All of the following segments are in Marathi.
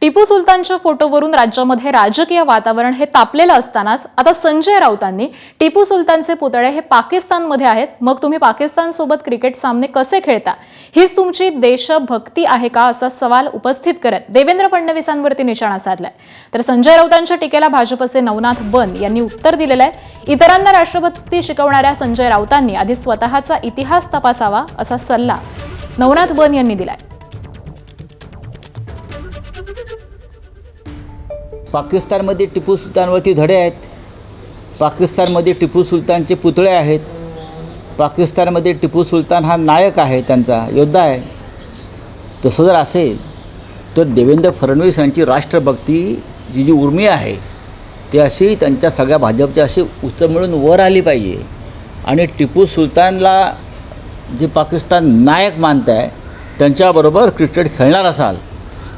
टिपू सुलतानच्या फोटोवरून राज्यामध्ये राजकीय वातावरण हे तापलेलं असतानाच आता संजय राऊतांनी टिपू सुलतानचे पुतळे हे पाकिस्तानमध्ये आहेत, मग तुम्ही पाकिस्तानसोबत क्रिकेट सामने कसे खेळता? हीच तुमची देशभक्ती आहे का, असा सवाल उपस्थित करत देवेंद्र फडणवीसांवरती निशाणा साधलाय. तर संजय राऊतांच्या टीकेला भाजपचे नवनाथ बन यांनी उत्तर दिलेलं आहे. इतरांना राष्ट्रभक्ती शिकवणाऱ्या संजय राऊतांनी आधी स्वतःचा इतिहास तपासावा, असा सल्ला नवनाथ बन यांनी दिलाय. पाकिस्तानमध्ये टिपू सुलतानवरती धडे आहेत. पाकिस्तानमध्ये टिपू सुलतानचे पुतळे आहेत. पाकिस्तानमध्ये टिपू सुलतान हा नायक आहे, त्यांचा योद्धा आहे. तसं जर असेल तर देवेंद्र फडणवीस यांची राष्ट्रभक्ती जी उर्मी आहे ती अशी त्यांच्या सगळ्या भाजपच्या अशी मिळून वर आली पाहिजे. आणि टिपू सुलतानला जे पाकिस्तान नायक मानत आहे त्यांच्याबरोबर क्रिकेट खेळणार असाल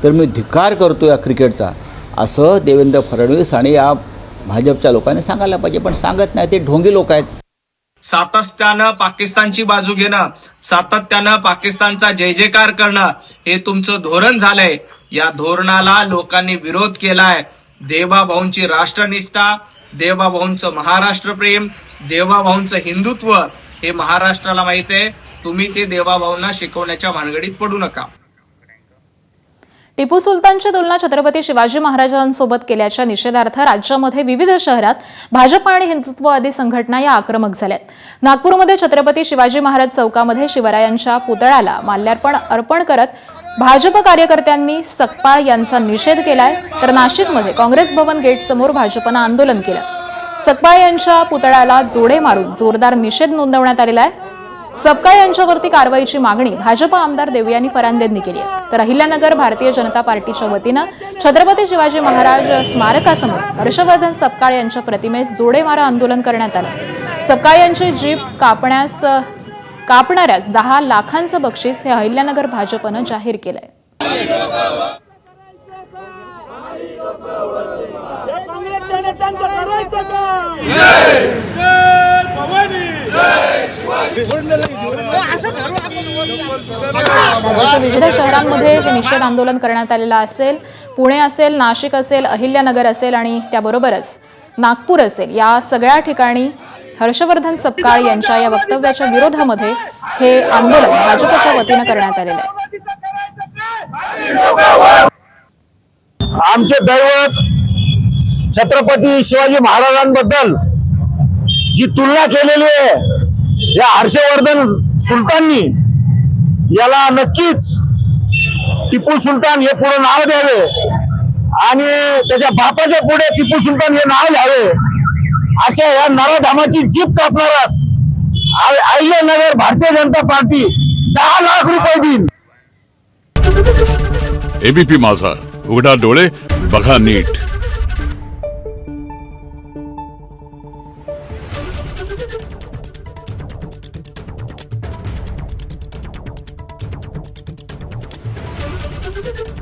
तर मी धिक्कार करतो या क्रिकेटचा, असं देवेंद्र फडणवीस आणि या भाजपच्या लोकांनी सांगायला पाहिजे. पण सांगत नाही, ते ढोंगी लोक आहेत. सातत्यानं पाकिस्तानची बाजू घेणं, सातत्यानं पाकिस्तानचा जय जयकार करणं हे तुमचं धोरण झालंय. या धोरणाला लोकांनी विरोध केलाय. देवाभाऊंची राष्ट्रनिष्ठा, देवाभाऊंचं महाराष्ट्र प्रेम, देवाभाऊंचं हिंदुत्व हे महाराष्ट्राला माहित आहे. तुम्ही ते देवाभाऊंना शिकवण्याच्या भानगडीत पडू नका. टिपू सुलतानची तुलना छत्रपती शिवाजी महाराजांसोबत केल्याच्या निषेधार्थ राज्यामध्ये विविध शहरात भाजप आणि हिंदुत्ववादी संघटना या आक्रमक झाल्यात. नागपूरमध्ये छत्रपती शिवाजी महाराज चौकामध्ये शिवरायांच्या पुतळ्याला माल्यार्पण अर्पण करत भाजप कार्यकर्त्यांनी सकपाळ यांचा निषेध केलाय. तर नाशिकमध्ये काँग्रेस भवन गेट समोर भाजपनं आंदोलन केलं. सकपाळ यांच्या पुतळ्याला जोडे मारून जोरदार निषेध नोंदवण्यात आलेला आहे. सकपाळ यांच्यावरती कारवाईची मागणी भाजप आमदार देवयानी फरांदेंनी केली आहे. तर अहिल्यानगर भारतीय जनता पार्टीच्या वतीनं छत्रपती शिवाजी महाराज स्मारकासमोर हर्षवर्धन सकपाळ यांच्या प्रतिमेस जोडेमारा आंदोलन करण्यात आलं. सकपाळ यांची जीप कापणाऱ्यास 10 लाखांचं बक्षीस हे अहिल्यानगर भाजपनं जाहीर केलंय. विविध शहरांमध्ये हे निषेध आंदोलन करण्यात आलेलं असेल. पुणे असेल, नाशिक असेल, अहिल्यानगर असेल आणि त्याबरोबरच नागपूर असेल, या सगळ्या ठिकाणी हर्षवर्धन सकपाळ यांच्या या वक्तव्याच्या विरोधामध्ये हे आंदोलन भाजपच्या वतीनं करण्यात आलेलं आहे. आमचे दैवत छत्रपती शिवाजी महाराजांबद्दल जी तुलना केलेली आहे या हर्षवर्धन सुलताननी, याला नक्कीच टिपू सुलतान हे पुढे नाव द्यावे आणि त्याच्या बापाच्या पुढे टिपू सुलतान हे नाव घ्यावे. अशा या नराधामाची जीप कापणारास अहिल्यानगर भारतीय जनता पार्टी 10 लाख रुपये देईल. एबीपी माझा, उघडा डोळे बघा नीट. Thank you.